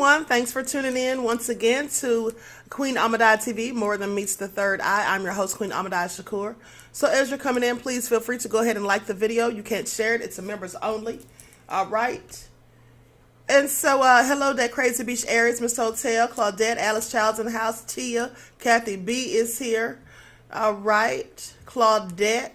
everyone. Thanks for tuning in once again to Queen Ahmadiyyah TV, More Than Meets the Third Eye. I'm your host, Queen AhmadiyyaShakur. So as you're coming in, please feel free to go ahead and like the video. You can't share it. It's a members only. All right. And so, hello, that Crazy Beach Aries, Miss Hotel, Claudette, Alice Child's in the house, Tia, Kathy B is here. All right. Claudette.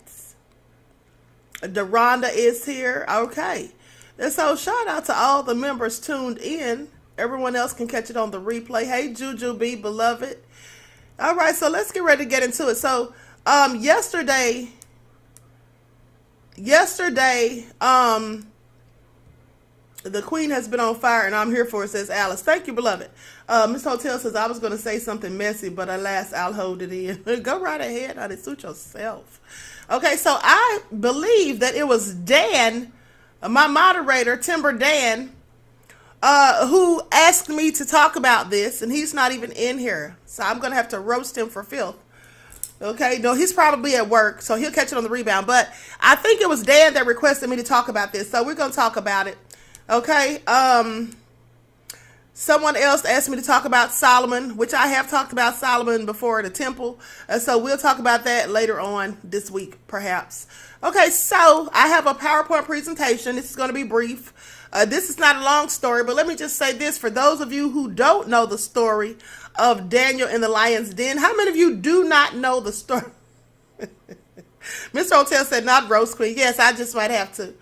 Deronda is here. Okay. And so shout out to all the members tuned in. Everyone else can catch it on the replay. Hey, Juju B, beloved. All right, so let's get ready to get into it. So yesterday, the queen has been on fire, and I'm here for it, says Alice. Thank you, beloved. Miss Hotel says, I was going to say something messy, but alas, I'll hold it in. Go right ahead, honey. Suit yourself. Okay, so I believe that it was Dan, my moderator, Timber Dan, who asked me to talk about this, and he's not even in here. So I'm going to have to roast him for filth. Okay, no, he's probably at work, so he'll catch it on the rebound. But I think it was Dan that requested me to talk about this, so we're going to talk about it. Okay, someone else asked me to talk about Solomon, which I have talked about Solomon before at the temple. So we'll talk about that later on this week, perhaps. Okay, so I have a PowerPoint presentation. This is going to be brief. This is not a long story, but let me just say this. For those of you who don't know the story of Daniel in the lion's den, how many of you do not know the story? Mr. Hotel said, not roast queen. Yes, I just might have to.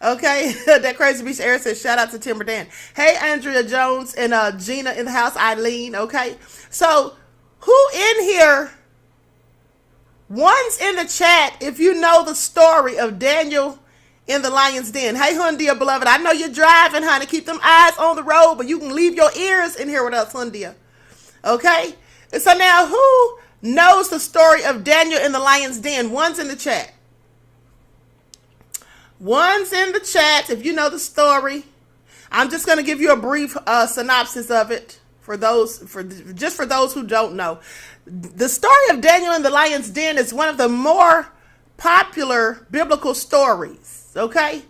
Okay, that Crazy Beach Air says, shout out to Timber Dan. Hey, Andrea Jones and Gina in the house, Eileen. Okay, so who in here, one's in the chat, if you know the story of Daniel in the lion's den. Hey, Hundia, beloved, I know you're driving, honey. Keep them eyes on the road, but you can leave your ears in here with us, Hundia. Okay, and so now who knows the story of Daniel in the lion's den? One's in the chat. One's in the chat if you know the story. I'm just going to give you a brief synopsis of it for those who don't know. The story of Daniel in the lion's den is one of the more popular biblical stories. Okay?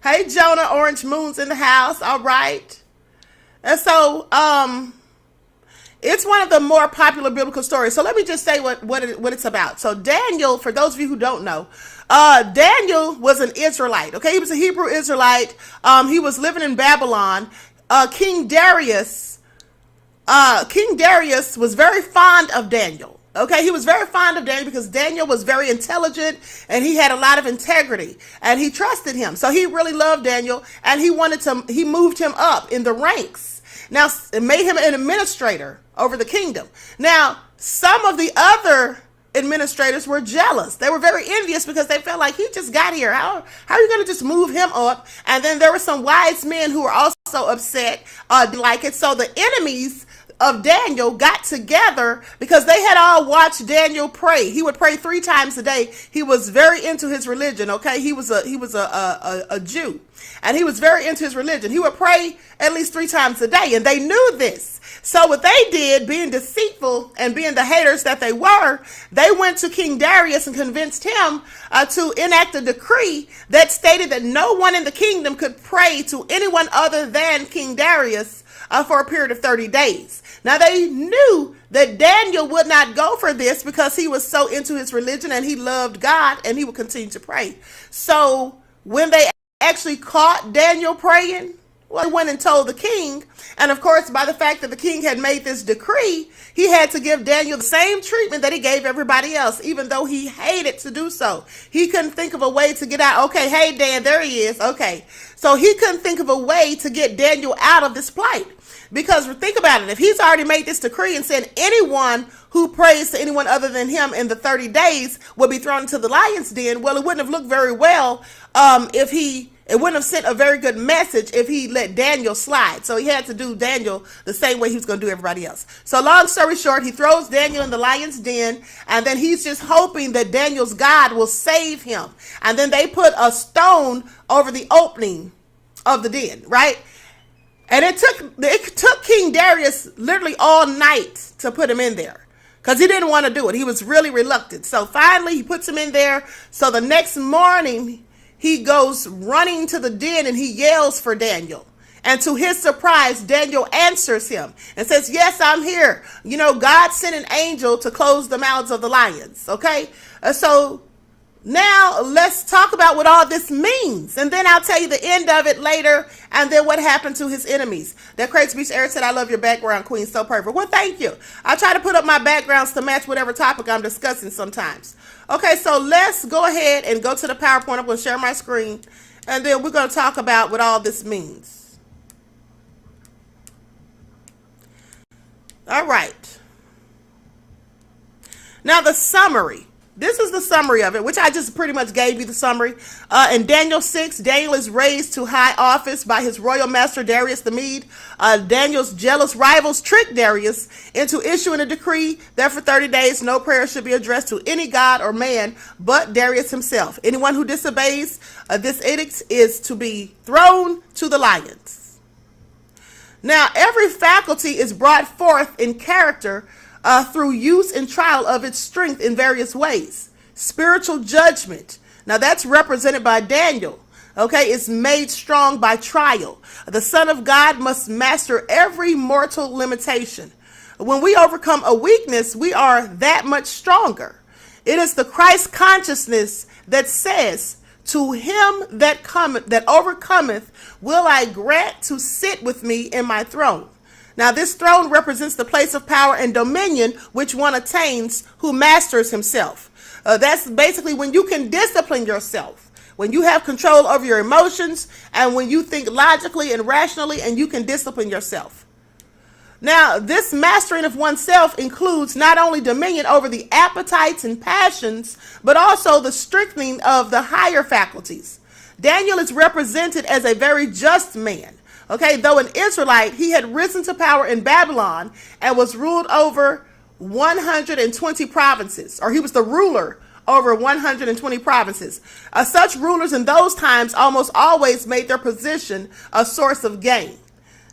Hey, Jonah, Orange Moon's in the house. All right. And so it's one of the more popular biblical stories. So let me just say what it's about. So Daniel, for those of you who don't know, Daniel was an Israelite. Okay, he was a Hebrew Israelite. He was living in Babylon. King Darius was very fond of Daniel. Okay, he was very fond of Daniel because Daniel was very intelligent and he had a lot of integrity and he trusted him. So he really loved Daniel and he moved him up in the ranks. Now, it made him an administrator over the kingdom. Now, some of the other administrators were jealous. They were very envious because they felt like he just got here. How are you going to just move him up? And then there were some wise men who were also upset, like it. So the enemies of Daniel got together because they had all watched Daniel pray. He would pray 3 times a day. He was very into his religion. Okay, he was a Jew, and he was very into his religion. He would pray at least 3 times a day, and they knew this. So what they did, being deceitful and being the haters that they were, they went to King Darius and convinced him to enact a decree that stated that no one in the kingdom could pray to anyone other than King Darius for a period of 30 days. Now, they knew that Daniel would not go for this because he was so into his religion and he loved God and he would continue to pray. So when they actually caught Daniel praying, well, he went and told the king. And of course, by the fact that the king had made this decree, he had to give Daniel the same treatment that he gave everybody else, even though he hated to do so. He couldn't think of a way to get out. Okay, hey, Dan, there he is. Okay, so he couldn't think of a way to get Daniel out of this plight. Because think about it, if he's already made this decree and said anyone who prays to anyone other than him in the 30 days will be thrown into the lion's den, well, it wouldn't have looked very well it wouldn't have sent a very good message if he let Daniel slide. So he had to do Daniel the same way he was going to do everybody else. So long story short, he throws Daniel in the lion's den, and then he's just hoping that Daniel's God will save him. And then they put a stone over the opening of the den, right? And it took King Darius literally all night to put him in there because he didn't want to do it. He was really reluctant. So finally he puts him in there. So the next morning he goes running to the den and he yells for Daniel. And to his surprise, Daniel answers him and says, yes, I'm here. You know, God sent an angel to close the mouths of the lions. Okay. So now let's talk about what all this means. And then I'll tell you the end of it later. And then what happened to his enemies. That Crazy Beach Eric said, I love your background, Queen. So perfect. Well, thank you. I try to put up my backgrounds to match whatever topic I'm discussing sometimes. Okay, so let's go ahead and go to the PowerPoint. I'm going to share my screen. And then we're going to talk about what all this means. All right. Now the summary. This is the summary of it, which I just pretty much gave you the summary. In Daniel 6, Daniel is raised to high office by his royal master Darius the Mede. Daniel's jealous rivals tricked Darius into issuing a decree that for 30 days no prayer should be addressed to any god or man but Darius himself. Anyone who disobeys this edict is to be thrown to the lions. Now, every faculty is brought forth in character through use and trial of its strength in various ways. Spiritual judgment. Now, that's represented by Daniel. Okay, it's made strong by trial. The Son of God must master every mortal limitation. When we overcome a weakness, we are that much stronger. It is the Christ consciousness that says, to him that cometh, that overcometh, will I grant to sit with me in my throne. Now, this throne represents the place of power and dominion which one attains who masters himself. That's basically when you can discipline yourself, when you have control over your emotions, and when you think logically and rationally, and you can discipline yourself. Now, this mastering of oneself includes not only dominion over the appetites and passions, but also the strengthening of the higher faculties. Daniel is represented as a very just man. Okay, though an Israelite, he had risen to power in Babylon and was ruled over 120 provinces, or he was the ruler over 120 provinces. Such rulers in those times almost always made their position a source of gain.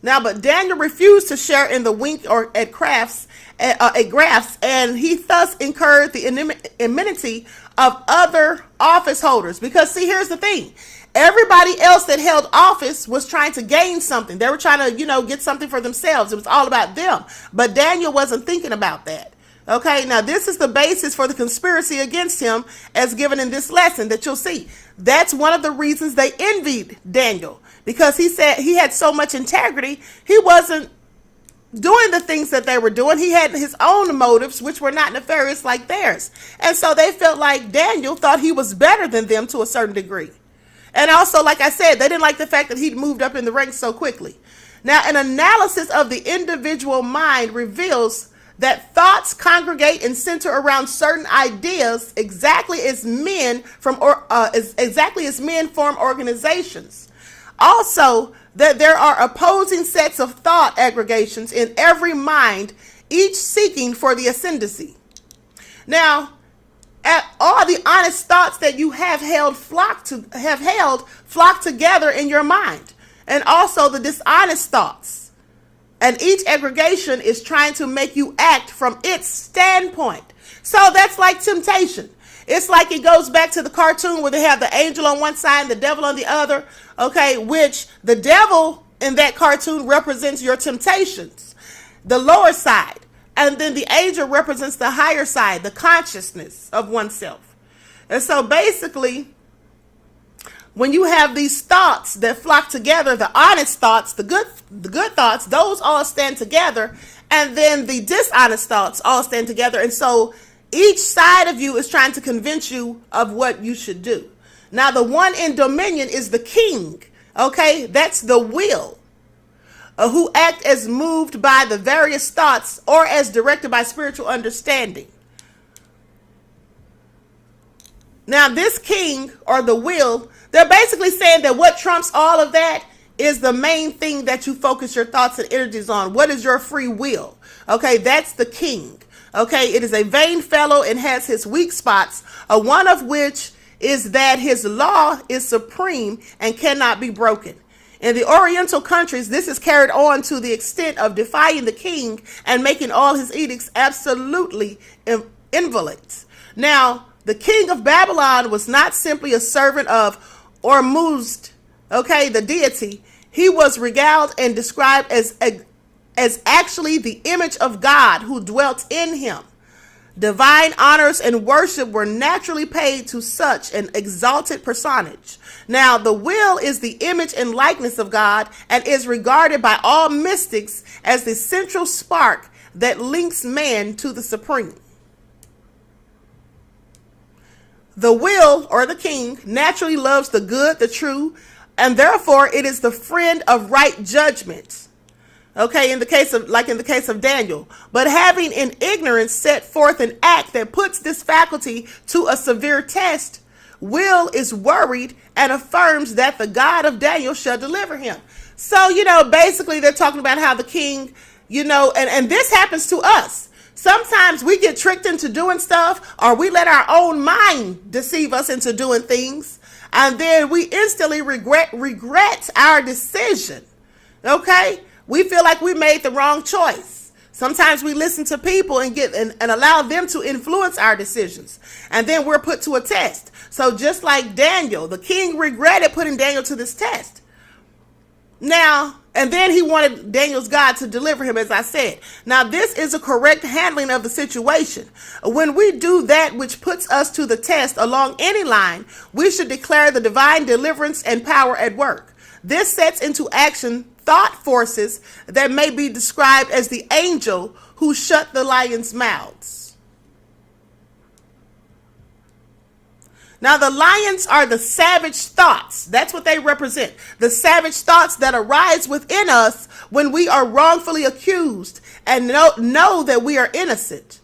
Now, but Daniel refused to share in the wink or at grafts, and he thus incurred the enmity of other office holders. Because, see, here's the thing. Everybody else that held office was trying to gain something. They were trying to, get something for themselves. It was all about them. But Daniel wasn't thinking about that. Okay, now this is the basis for the conspiracy against him as given in this lesson that you'll see. That's one of the reasons they envied Daniel, because he said he had so much integrity. He wasn't doing the things that they were doing. He had his own motives, which were not nefarious like theirs. And so they felt like Daniel thought he was better than them to a certain degree. And also, like I said, they didn't like the fact that he'd moved up in the ranks so quickly. Now, an analysis of the individual mind reveals that thoughts congregate and center around certain ideas exactly as men form organizations. Also, that there are opposing sets of thought aggregations in every mind, each seeking for the ascendancy. Now, all the honest thoughts that you have held flock together in your mind, and also the dishonest thoughts. And each aggregation is trying to make you act from its standpoint. So that's like temptation. It's like it goes back to the cartoon where they have the angel on one side and the devil on the other. Okay, which the devil in that cartoon represents your temptations, the lower side. And then the angel represents the higher side, the consciousness of oneself. And so basically, when you have these thoughts that flock together, the honest thoughts, the good thoughts, those all stand together. And then the dishonest thoughts all stand together. And so each side of you is trying to convince you of what you should do. Now, the one in dominion is the king. Okay, that's the will, who act as moved by the various thoughts or as directed by spiritual understanding. Now, this king or the will, they're basically saying that what trumps all of that is the main thing that you focus your thoughts and energies on. What is your free will? Okay, that's the king. Okay, it is a vain fellow and has his weak spots, one of which is that his law is supreme and cannot be broken. In the Oriental countries, this is carried on to the extent of defying the king and making all his edicts absolutely invalids. Now, the king of Babylon was not simply a servant of Ormuzd, okay, the deity. He was regaled and described as actually the image of God who dwelt in him. Divine honors and worship were naturally paid to such an exalted personage. Now, the will is the image and likeness of God and is regarded by all mystics as the central spark that links man to the supreme. The will, or the king, naturally loves the good, the true, and therefore it is the friend of right judgment. Okay, in the case of Daniel, but having in ignorance set forth an act that puts this faculty to a severe test, will is worried and affirms that the God of Daniel shall deliver him. So, basically they're talking about how the king, and this happens to us. Sometimes we get tricked into doing stuff, or we let our own mind deceive us into doing things, and then we instantly regret our decision. Okay? We feel like we made the wrong choice. Sometimes we listen to people and allow them to influence our decisions. And then we're put to a test. So just like Daniel, the king regretted putting Daniel to this test. Now, and then he wanted Daniel's God to deliver him, as I said. Now, this is a correct handling of the situation. When we do that which puts us to the test along any line, we should declare the divine deliverance and power at work. This sets into action thought forces that may be described as the angel who shut the lions' mouths. Now, the lions are the savage thoughts. That's what they represent. The savage thoughts that arise within us when we are wrongfully accused and know that we are innocent.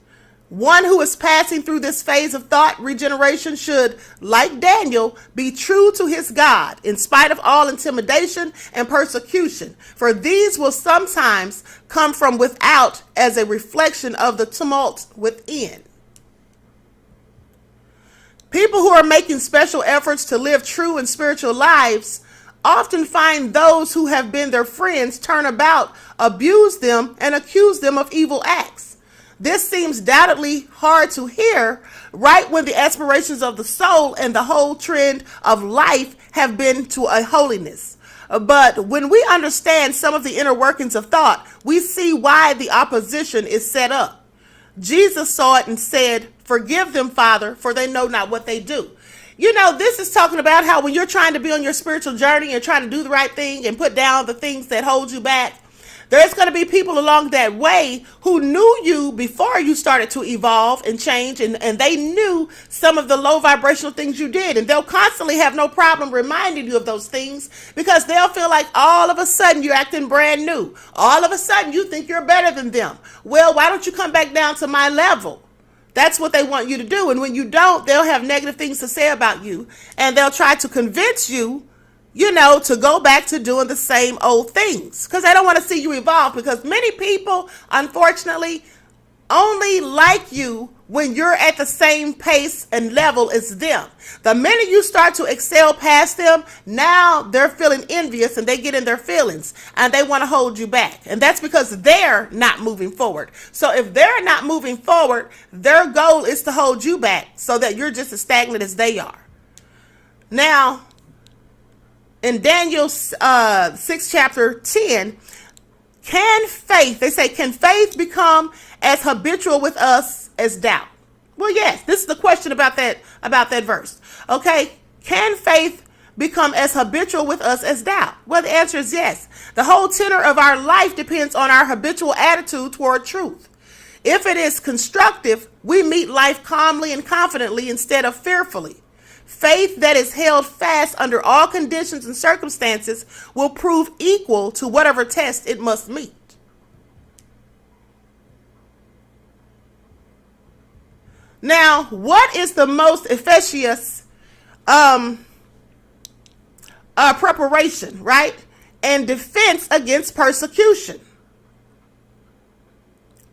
One who is passing through this phase of thought regeneration should, like Daniel, be true to his God in spite of all intimidation and persecution, for these will sometimes come from without as a reflection of the tumult within. People who are making special efforts to live true and spiritual lives often find those who have been their friends turn about, abuse them, and accuse them of evil acts. This seems doubtedly hard to hear right when the aspirations of the soul and the whole trend of life have been to a holiness. But when we understand some of the inner workings of thought, we see why the opposition is set up. Jesus saw it and said, "Forgive them, Father, for they know not what they do." This is talking about how when you're trying to be on your spiritual journey and trying to do the right thing and put down the things that hold you back, there's going to be people along that way who knew you before you started to evolve and change, and they knew some of the low vibrational things you did, and they'll constantly have no problem reminding you of those things because they'll feel like all of a sudden you're acting brand new. All of a sudden you think you're better than them. Well, why don't you come back down to my level? That's what they want you to do, and when you don't, they'll have negative things to say about you, and they'll try to convince you to go back to doing the same old things because they don't want to see you evolve, because many people, unfortunately, only like you when you're at the same pace and level as them. The minute you start to excel past them, now they're feeling envious and they get in their feelings and they want to hold you back. And that's because they're not moving forward. So if they're not moving forward, their goal is to hold you back so that you're just as stagnant as they are. Now, in Daniel 6 chapter 10, can faith become as habitual with us as doubt? Well, yes, this is the question about that verse. Okay, can faith become as habitual with us as doubt? Well, the answer is yes. The whole tenor of our life depends on our habitual attitude toward truth. If it is constructive, we meet life calmly and confidently instead of fearfully. Faith that is held fast under all conditions and circumstances will prove equal to whatever test it must meet. Now, what is the most efficacious preparation, right, and defense against persecution?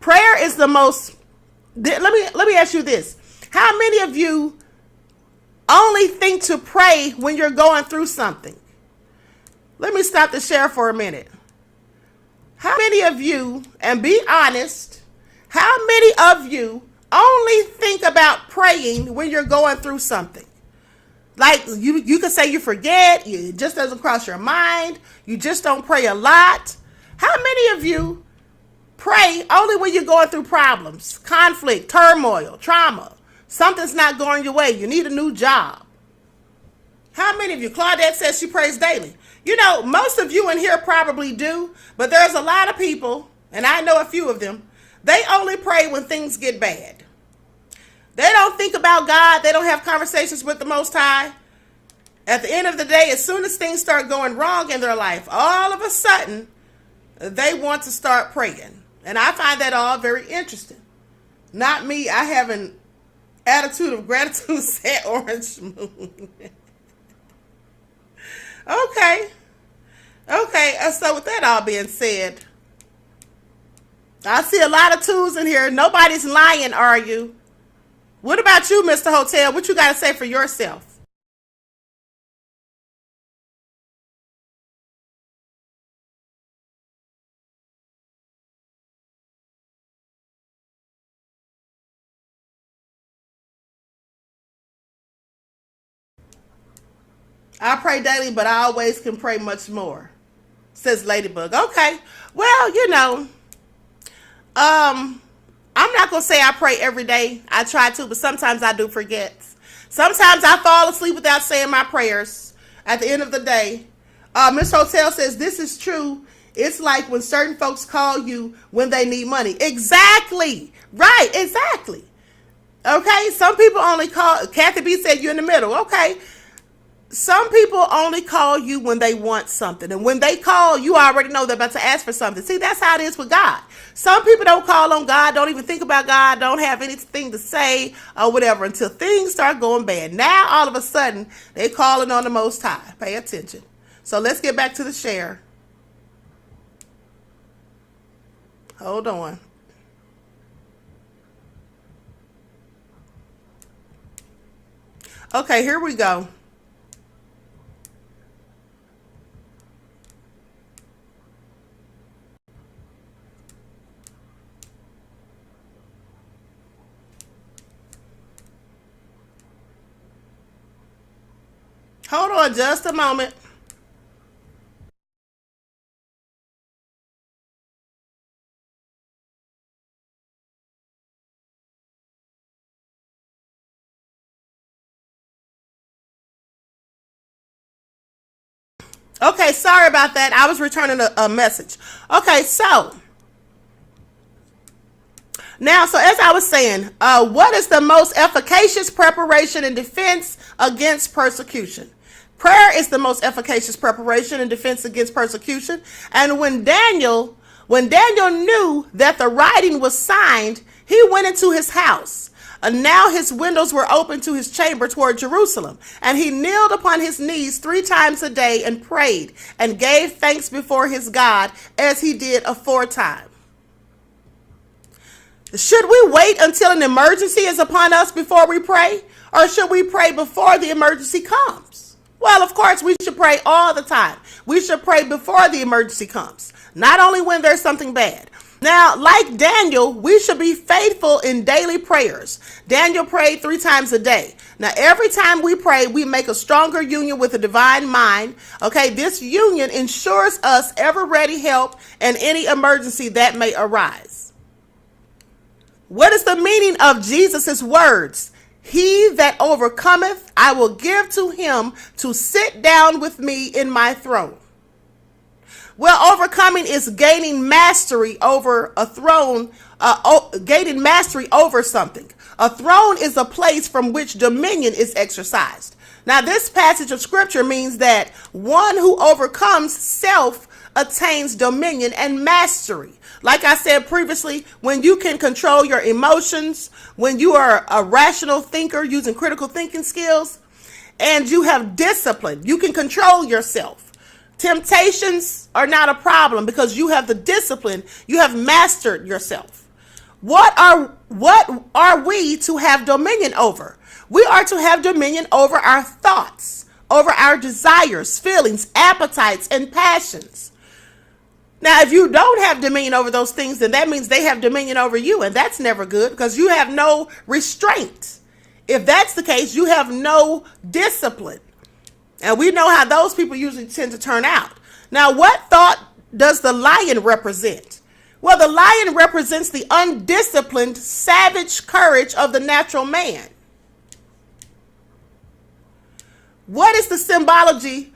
Prayer is the most. Let me ask you this: how many of you only think to pray when you're going through something? Let me stop the share for a minute. How many of you, and be honest, how many of you only think about praying when you're going through something? Like you could say you forget, it just doesn't cross your mind, you just don't pray a lot. How many of you pray only when you're going through problems, conflict, turmoil, trauma? Something's not going your way. You need a new job. How many of you? Claudette says she prays daily. You know, most of you in here probably do, but there's a lot of people, and I know a few of them, they only pray when things get bad. They don't think about God. They don't have conversations with the Most High. At the end of the day, as soon as things start going wrong in their life, all of a sudden, they want to start praying. And I find that all very interesting. Not me. I have an attitude of gratitude, said Orange Moon. Okay. So with that all being said, I see a lot of twos in here. Nobody's lying, are you? What about you, Mr. Hotel? What you got to say for yourself? I pray daily, but I always can pray much more, says Ladybug. Okay. Well, I'm not going to say I pray every day. I try to, but sometimes I do forget. Sometimes I fall asleep without saying my prayers at the end of the day. Miss Hotel says, this is true. It's like when certain folks call you when they need money. Exactly. Right. Exactly. Okay. Some people only call. Kathy B said you're in the middle. Okay. Some people only call you when they want something. And when they call, you already know they're about to ask for something. See, that's how it is with God. Some people don't call on God, don't even think about God, don't have anything to say or whatever until things start going bad. Now, all of a sudden, they're calling on the Most High. Pay attention. So let's get back to the share. Hold on. Okay, here we go. Hold on just a moment. Okay, sorry about that. I was returning a message. Okay, so now, so as I was saying, what is the most efficacious preparation and defense against persecution? Prayer is the most efficacious preparation and defense against persecution. And when Daniel knew that the writing was signed, he went into his house. And now his windows were open to his chamber toward Jerusalem. And he kneeled upon his knees 3 times a day and prayed and gave thanks before his God as he did aforetime. Should we wait until an emergency is upon us before we pray? Or should we pray before the emergency comes? Well, of course, we should pray all the time. We should pray before the emergency comes, not only when there's something bad. Now, like Daniel, we should be faithful in daily prayers. Daniel prayed 3 times a day. Now, every time we pray, we make a stronger union with the divine mind. Okay, this union ensures us ever-ready help in any emergency that may arise. What is the meaning of Jesus' words? He that overcometh, I will give to him to sit down with me in my throne. Well, overcoming is gaining mastery over a throne, gaining mastery over something. A throne is a place from which dominion is exercised. Now, this passage of scripture means that one who overcomes self attains dominion and mastery. Like I said previously, when you can control your emotions, when you are a rational thinker using critical thinking skills, and you have discipline, you can control yourself. Temptations are not a problem because you have the discipline, you have mastered yourself. What are we to have dominion over? We are to have dominion over our thoughts, over our desires, feelings, appetites, and passions. Now, if you don't have dominion over those things, then that means they have dominion over you, and that's never good because you have no restraint. if that's the case, you have no discipline. And we know how those people usually tend to turn out. Now, what thought does the lion represent? Well, the lion represents the undisciplined, savage courage of the natural man. What is the symbology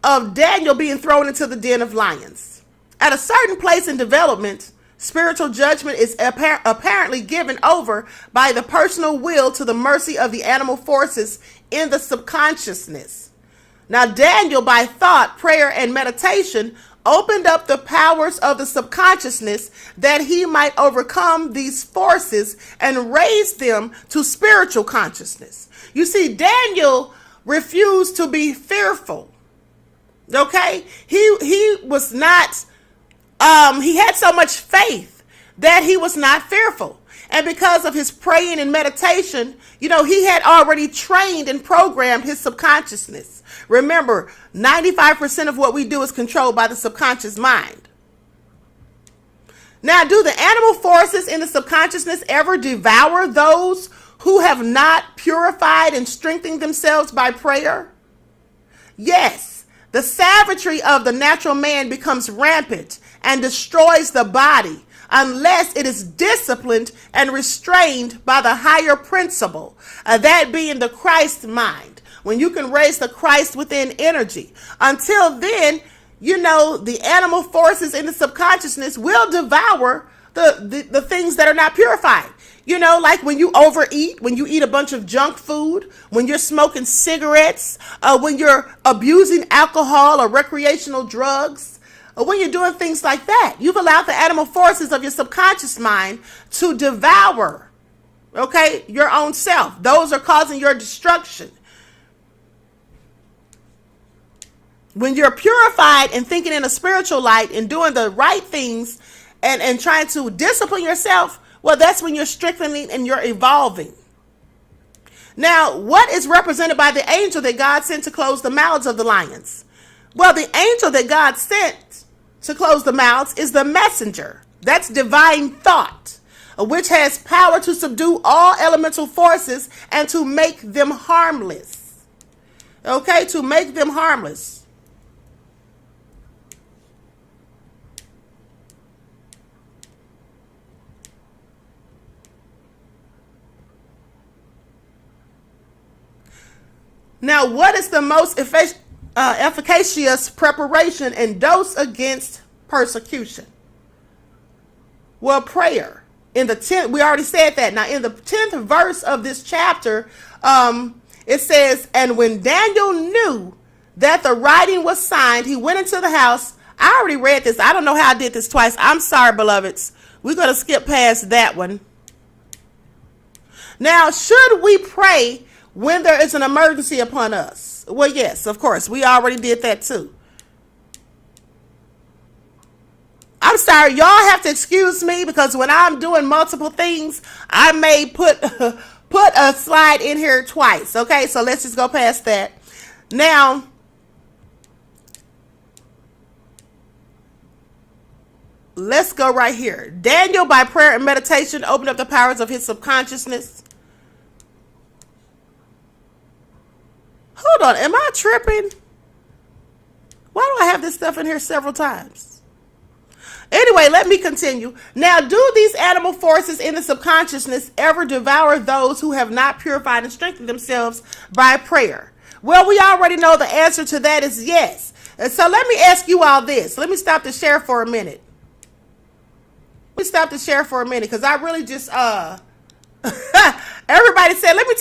of Daniel being thrown into the den of lions? At a certain place in development, spiritual judgment is apparently given over by the personal will to the mercy of the animal forces in the subconsciousness. Now, Daniel, by thought, prayer, and meditation, opened up the powers of the subconsciousness that he might overcome these forces and raise them to spiritual consciousness. You see, Daniel refused to be fearful. Okay? He was not, he had so much faith that he was not fearful. And because of his praying and meditation, he had already trained and programmed his subconsciousness. Remember, 95% of what we do is controlled by the subconscious mind. Now, do the animal forces in the subconsciousness ever devour those who have not purified and strengthened themselves by prayer? Yes, the savagery of the natural man becomes rampant and destroys the body unless it is disciplined and restrained by the higher principle, that being the Christ mind, when you can raise the Christ within energy. Until then, the animal forces in the subconsciousness will devour the things that are not purified. Like when you overeat, when you eat a bunch of junk food, when you're smoking cigarettes, when you're abusing alcohol or recreational drugs, or when you're doing things like that, you've allowed the animal forces of your subconscious mind to devour, your own self. Those are causing your destruction. When you're purified and thinking in a spiritual light and doing the right things and trying to discipline yourself, well, that's when you're strengthening and you're evolving. Now, what is represented by the angel that God sent to close the mouths of the lions? Well, the angel that God sent to close the mouths is the messenger. That's divine thought, which has power to subdue all elemental forces and to make them harmless. To make them harmless. Now, what is the most efficacious preparation and dose against persecution? Well, prayer. In the 10th, we already said that. Now, in the 10th verse of this chapter, it says, "And when Daniel knew that the writing was signed, he went into the house." I already read this. I don't know how I did this twice. I'm sorry, beloveds. We're going to skip past that one. Now, should we pray when there is an emergency upon us? Well, yes, of course. We already did that too. I'm sorry, y'all have to excuse me because when I'm doing multiple things, I may put a slide in here twice. Okay, so let's just go past that. Now, let's go right here. Daniel, by prayer and meditation, opened up the powers of his subconsciousness. Hold on, am I tripping? Why do I have this stuff in here several times? Anyway, let me continue. Now, do these animal forces in the subconsciousness ever devour those who have not purified and strengthened themselves by prayer? Well, we already know the answer to that is yes. And so let me ask you all this. Let me stop the share for a minute. Because I really just, everybody said, let me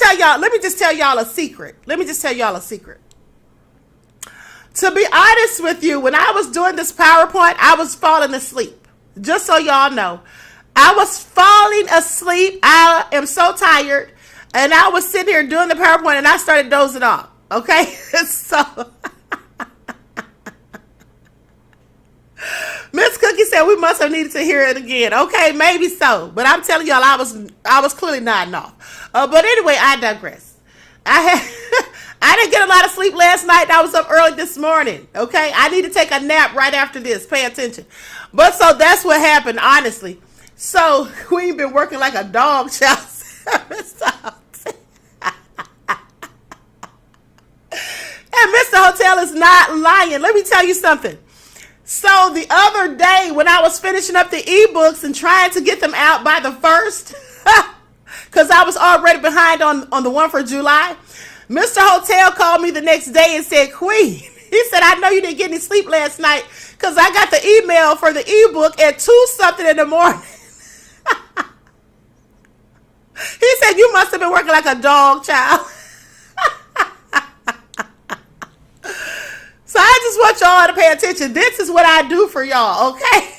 just tell y'all a secret. To be honest with you, when I was doing this PowerPoint, I was falling asleep. Just so y'all know, I was falling asleep. I am so tired. And I was sitting here doing the PowerPoint and I started dozing off. Okay? So, Miss Cookie said we must have needed to hear it again. Okay, maybe so. But I'm telling y'all, I was clearly nodding off. But anyway, I digress. I didn't get a lot of sleep last night. I was up early this morning. Okay, I need to take a nap right after this. Pay attention. But so that's what happened, honestly. So we ain't been working like a dog, child. is not lying. Let me tell you something. So the other day when I was finishing up the ebooks and trying to get them out by the 1st, because I was already behind on the one for July, Mr. Hotel called me the next day and said, Queen, he said, I know you didn't get any sleep last night because I got the email for the ebook at 2-something in the morning. He said, you must have been working like a dog, child. So I just want y'all to pay attention. This is what I do for y'all, okay?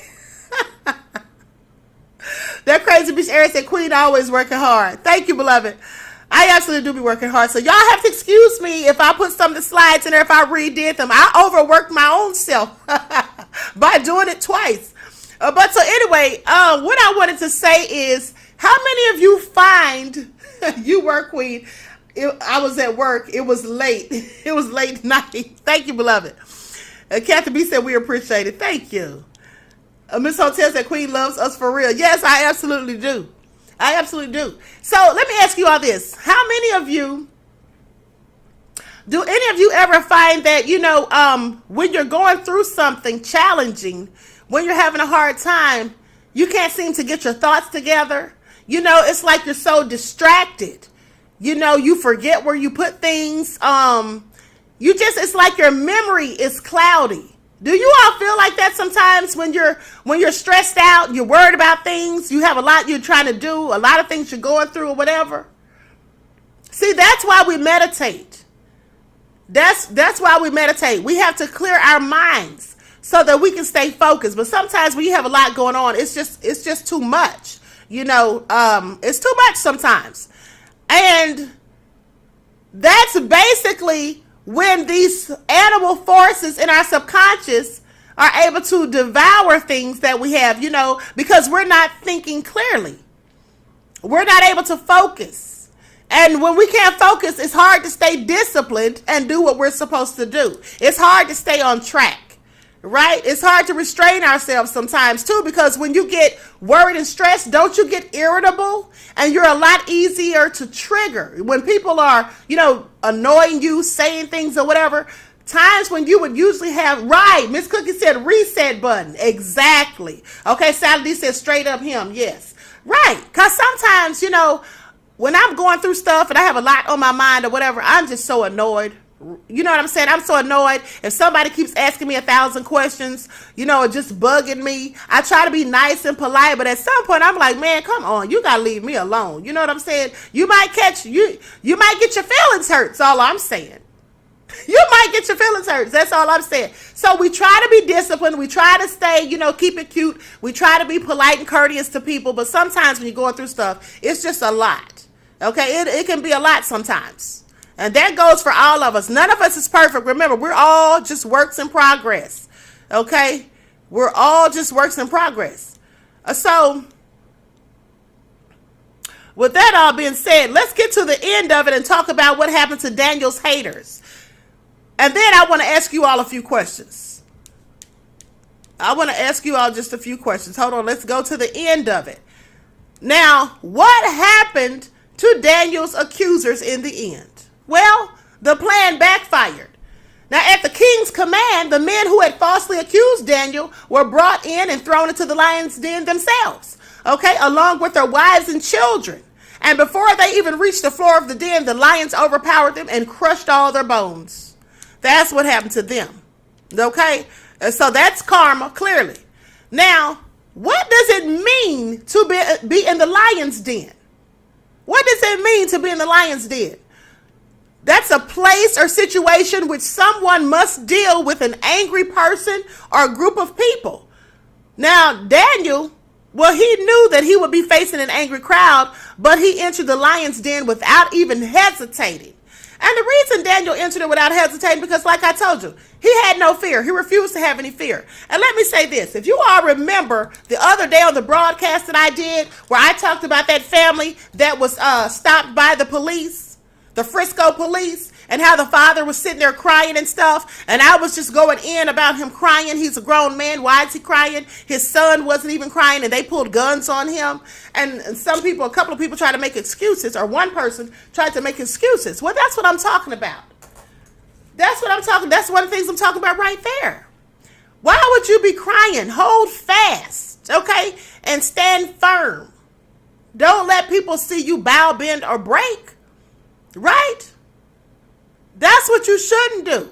That crazy bitch Eric said, Queen always working hard. Thank you, beloved. I absolutely do be working hard. So y'all have to excuse me if I put some of the slides in there, if I redid them. I overworked my own self by doing it twice. But so anyway, what I wanted to say is, how many of you find, you work, Queen, I was at work. It was late. It was late night. Thank you, beloved. Kathy B said, we appreciate it. Thank you. Miss Hotel said, Queen loves us for real. Yes, I absolutely do. I absolutely do. So let me ask you all this. How many of you, do any of you ever find that, when you're going through something challenging, when you're having a hard time, you can't seem to get your thoughts together? It's like you're so distracted. You forget where you put things. It's like your memory is cloudy. Do you all feel like that sometimes when you're stressed out, you're worried about things, you have a lot you're trying to do, a lot of things you're going through or whatever? See, that's why we meditate. That's why we meditate. We have to clear our minds so that we can stay focused. But sometimes when you have a lot going on, it's just too much. It's too much sometimes. And that's basically when these animal forces in our subconscious are able to devour things that we have, because we're not thinking clearly. We're not able to focus. And when we can't focus, it's hard to stay disciplined and do what we're supposed to do. It's hard to stay on track. Right? It's hard to restrain ourselves sometimes too, because when you get worried and stressed, don't you get irritable? And you're a lot easier to trigger. When people are, annoying you, saying things or whatever, times when you would usually have, right, Miss Cookie said reset button. Exactly. Okay, Saturday said straight up him. Yes. Right. Because sometimes, when I'm going through stuff and I have a lot on my mind or whatever, I'm just so annoyed. You know what I'm saying? I'm so annoyed. If somebody keeps asking me 1,000 questions, just bugging me, I try to be nice and polite, but at some point I'm like, man, come on, you gotta leave me alone. You know what I'm saying? You might get your feelings hurt. That's all I'm saying. You might get your feelings hurt. That's all I'm saying. So we try to be disciplined. We try to stay, keep it cute. We try to be polite and courteous to people, but sometimes when you're going through stuff, it's just a lot. Okay? It can be a lot sometimes. And that goes for all of us. None of us is perfect. Remember, we're all just works in progress. Okay? We're all just works in progress. So, with that all being said, let's get to the end of it and talk about what happened to Daniel's haters. And then I want to ask you all a few questions. I want to ask you all just a few questions. Hold on. Let's go to the end of it. Now, what happened to Daniel's accusers in the end? Well, the plan backfired. Now, at the king's command, the men who had falsely accused Daniel were brought in and thrown into the lion's den themselves, okay, along with their wives and children. And before they even reached the floor of the den, the lions overpowered them and crushed all their bones. That's what happened to them, okay? And so that's karma, clearly. Now, what does it mean to be in the lion's den? What does it mean to be in the lion's den? That's a place or situation which someone must deal with an angry person or a group of people. Now, Daniel, well, he knew that he would be facing an angry crowd, but he entered the lion's den without even hesitating. And the reason Daniel entered it without hesitating, because like I told you, he had no fear. He refused to have any fear. And let me say this. If you all remember the other day on the broadcast that I did, where I talked about that family that was stopped by the police, the Frisco police, and how the father was sitting there crying and stuff. And I was just going in about him crying. He's a grown man. Why is he crying? His son wasn't even crying, and they pulled guns on him. And a couple of people tried to make excuses, or one person tried to make excuses. Well, that's what I'm talking about. That's what I'm talking. That's one of the things I'm talking about right there. Why would you be crying? Hold fast, okay? And stand firm. Don't let people see you bow, bend, or break. Right? That's what you shouldn't do.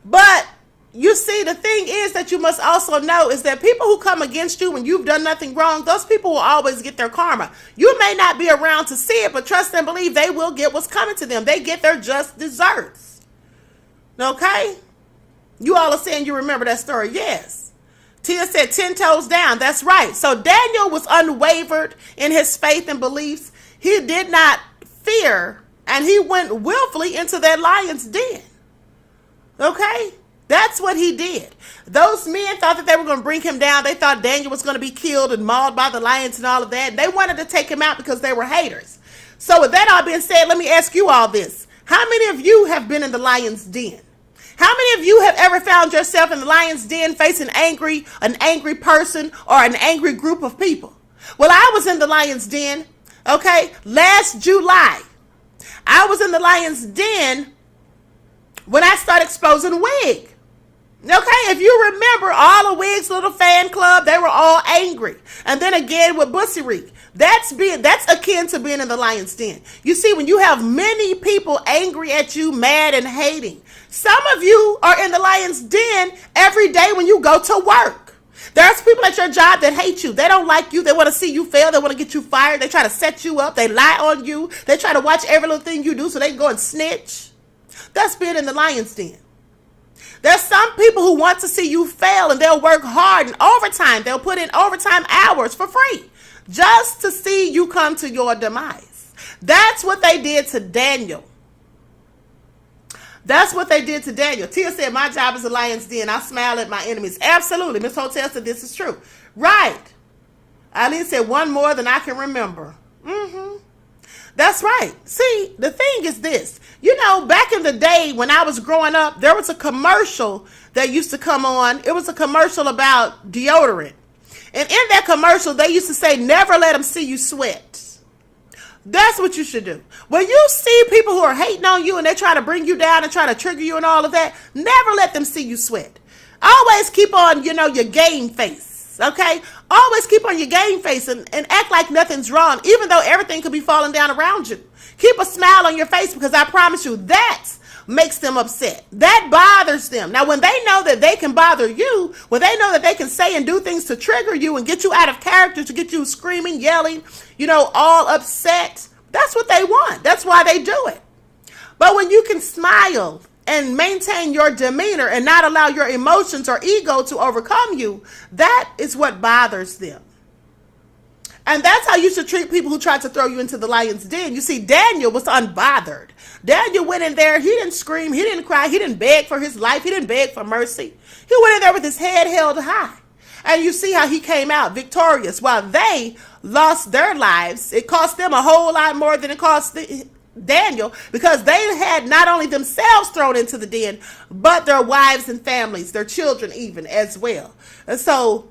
But you see, the thing is that you must also know is that people who come against you when you've done nothing wrong, those people will always get their karma. You may not be around to see it, but trust and believe they will get what's coming to them. They get their just desserts. Okay? You all are saying you remember that story. Yes. Tia said 10 toes down. That's right. So Daniel was unwavered in his faith and beliefs. He did not fear, and he went willfully into that lion's den. Okay? That's what he did. Those men thought that they were going to bring him down. They thought Daniel was going to be killed and mauled by the lions and all of that. They wanted to take him out because they were haters. So with that all being said, let me ask you all this. How many of you have been in the lion's den? How many of you have ever found yourself in the lion's den facing an angry person or an angry group of people? Well, I was in the lion's den, okay, last July. I was in the lion's den when I started exposing wig. Okay, if you remember, all of Wig's little fan club, they were all angry. And then again with Bussy Reek. That's akin to being in the lion's den. You see, when you have many people angry at you, mad and hating, some of you are in the lion's den every day when you go to work. There's people at your job that hate you. They don't like you. They want to see you fail. They want to get you fired. They try to set you up. They lie on you. They try to watch every little thing you do so they can go and snitch. That's being in the lion's den. There's some people who want to see you fail, and they'll work hard and overtime. They'll put in overtime hours for free just to see you come to your demise. That's what they did to Daniel. That's what they did to Daniel. Tia said, my job is a lion's den. I smile at my enemies. Absolutely. Miss Hotel said this is true. Right. Eileen said, one more than I can remember. That's right. See, the thing is this. You know, back in the day when I was growing up, there was a commercial that used to come on. It was a commercial about deodorant. And in that commercial, they used to say, never let them see you sweat. That's what you should do. When you see people who are hating on you and they try to bring you down and try to trigger you and all of that, never let them see you sweat. Always keep on, your game face, okay? Always keep on your game face and act like nothing's wrong, even though everything could be falling down around you. Keep a smile on your face, because I promise you that makes them upset. That bothers them. Now, when they know that they can bother you, when they know that they can say and do things to trigger you and get you out of character, to get you screaming, yelling, all upset, that's what they want. That's why they do it. But when you can smile and maintain your demeanor and not allow your emotions or ego to overcome you, that is what bothers them. And that's how you should treat people who try to throw you into the lion's den. You see, Daniel was unbothered. Daniel went in there. He didn't scream. He didn't cry. He didn't beg for his life. He didn't beg for mercy. He went in there with his head held high. And you see how he came out victorious. While they lost their lives, it cost them a whole lot more than it cost Daniel, because they had not only themselves thrown into the den, but their wives and families, their children even as well. And so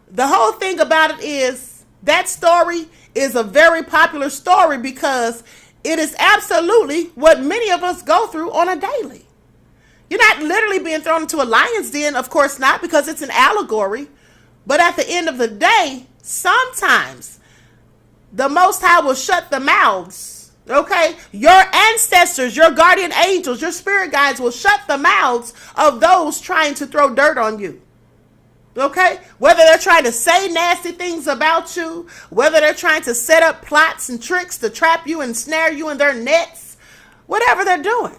the whole thing about it is, that story is a very popular story because it is absolutely what many of us go through on a daily. You're not literally being thrown into a lion's den, of course not, because it's an allegory. But at the end of the day, sometimes the Most High will shut the mouths, okay? Your ancestors, your guardian angels, your spirit guides will shut the mouths of those trying to throw dirt on you. Okay? Whether they're trying to say nasty things about you, whether they're trying to set up plots and tricks to trap you and snare you in their nets, whatever they're doing.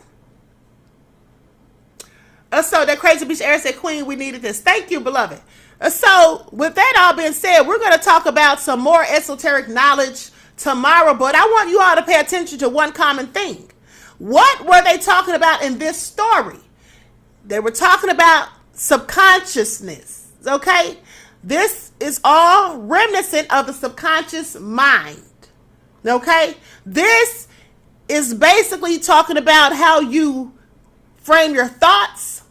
So that Crazy Beach Air said, Queen, we needed this. Thank you, beloved. So with that all being said, we're going to talk about some more esoteric knowledge tomorrow, but I want you all to pay attention to one common thing. What were they talking about in this story? They were talking about subconsciousness. Okay, this is all reminiscent of the subconscious mind. Okay, this is basically talking about how you frame your thoughts,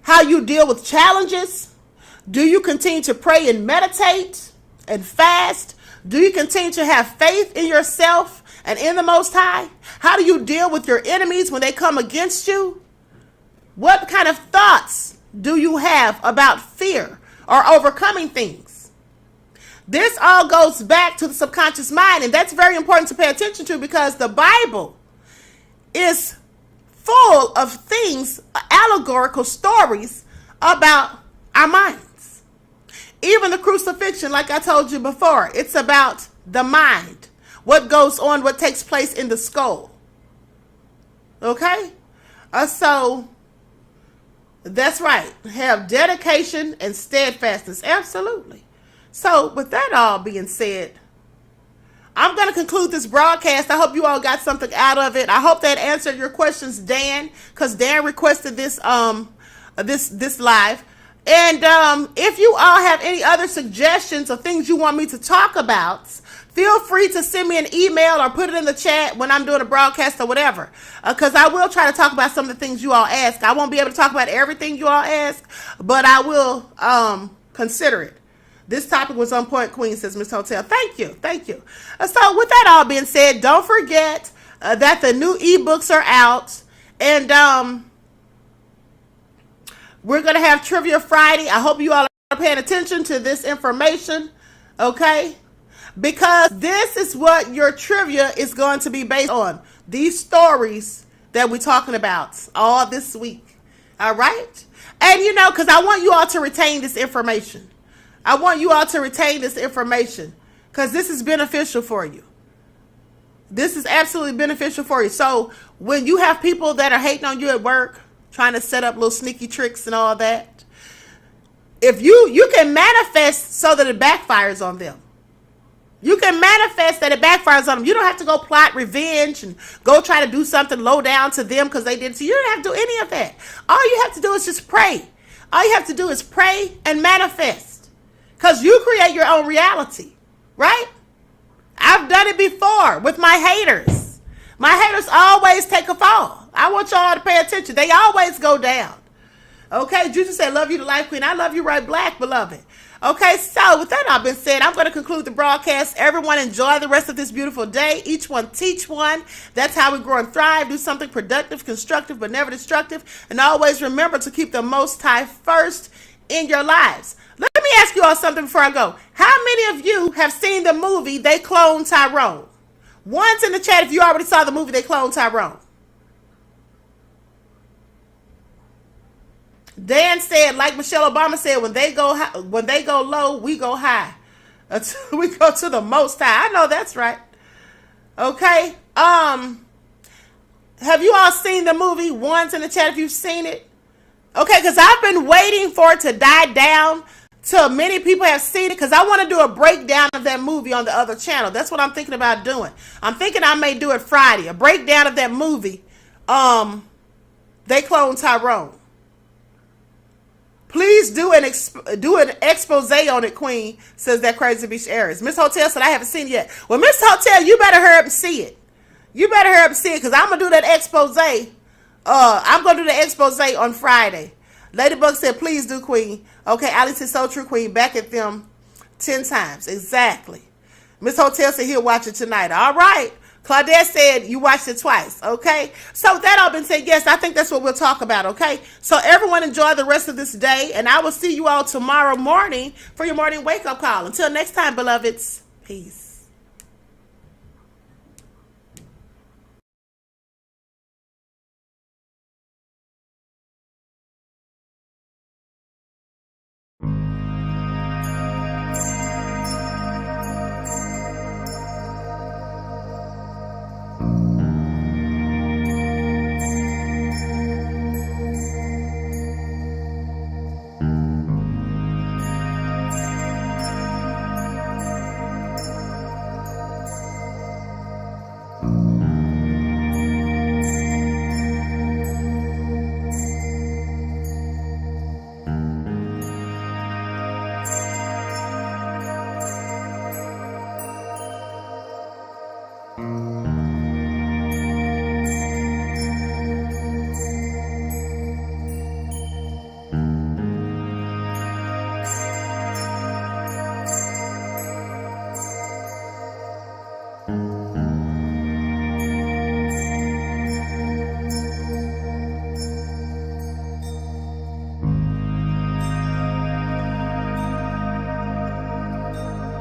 how you deal with challenges. Do you continue to pray and meditate and fast? Do you continue to have faith in yourself and in the Most High? How do you deal with your enemies when they come against you? What kind of thoughts do you have about fear or overcoming things? This all goes back to the subconscious mind, and that's very important to pay attention to, because the Bible is full of things, allegorical stories about our minds. Even the crucifixion, like I told you before, it's about the mind. What goes on, what takes place in the skull. Okay? So, that's right. Have dedication and steadfastness. Absolutely. So, with that all being said, I'm going to conclude this broadcast. I hope you all got something out of it. I hope that answered your questions, Dan, because Dan requested this this live. And if you all have any other suggestions or things you want me to talk about, feel free to send me an email or put it in the chat when I'm doing a broadcast or whatever. Because I will try to talk about some of the things you all ask. I won't be able to talk about everything you all ask, but I will consider it. This topic was on point, Queen, says Miss Hotel. Thank you. Thank you. So with that all being said, don't forget that the new ebooks are out. And we're going to have Trivia Friday. I hope you all are paying attention to this information. Okay? Because this is what your trivia is going to be based on. These stories that we're talking about all this week. All right? And you know, because I want you all to retain this information. I want you all to retain this information because this is beneficial for you. This is absolutely beneficial for you. So when you have people that are hating on you at work, trying to set up little sneaky tricks and all that, if you can manifest so that it backfires on them. You can manifest that it backfires on them. You don't have to go plot revenge and go try to do something low down to them because they did it. So you don't have to do any of that. All you have to do is just pray. All you have to do is pray and manifest. Because you create your own reality, right? I've done it before with my haters. My haters always take a fall. I want y'all to pay attention. They always go down. Okay, Juju said, love you to life, Queen. I love you right black, beloved. Okay, so with that all been said, I'm going to conclude the broadcast. Everyone enjoy the rest of this beautiful day. Each one teach one. That's how we grow and thrive. Do something productive, constructive, but never destructive. And always remember to keep the Most High first in your lives. Let me ask you all something before I go. How many of you have seen the movie They Cloned Tyrone? One's in the chat if you already saw the movie They Cloned Tyrone. Dan said, like Michelle Obama said, when they go low, we go high. We go to the Most High. I know that's right. Okay. Have you all seen the movie? One's in the chat if you've seen it. Okay, because I've been waiting for it to die down till many people have seen it, because I want to do a breakdown of that movie on the other channel. That's what I'm thinking about doing. I'm thinking I may do it Friday, a breakdown of that movie. They Cloned Tyrone. Please do an expose on it, Queen, says that Crazy Beach Aries. Miss Hotel said I haven't seen it yet. Well, Miss Hotel, you better hurry up and see it. You better hurry up and see it, because I'm going to do that expose. I'm going to do the expose on Friday. Ladybug said, please do, Queen. Okay, Alice said, so true, Queen. Back at them 10 times. Exactly. Miss Hotel said he'll watch it tonight. All right. Claudette said you watched it twice. Okay. So with that all been said, yes, I think that's what we'll talk about. Okay. So everyone enjoy the rest of this day, and I will see you all tomorrow morning for your morning wake-up call. Until next time, beloveds. Peace.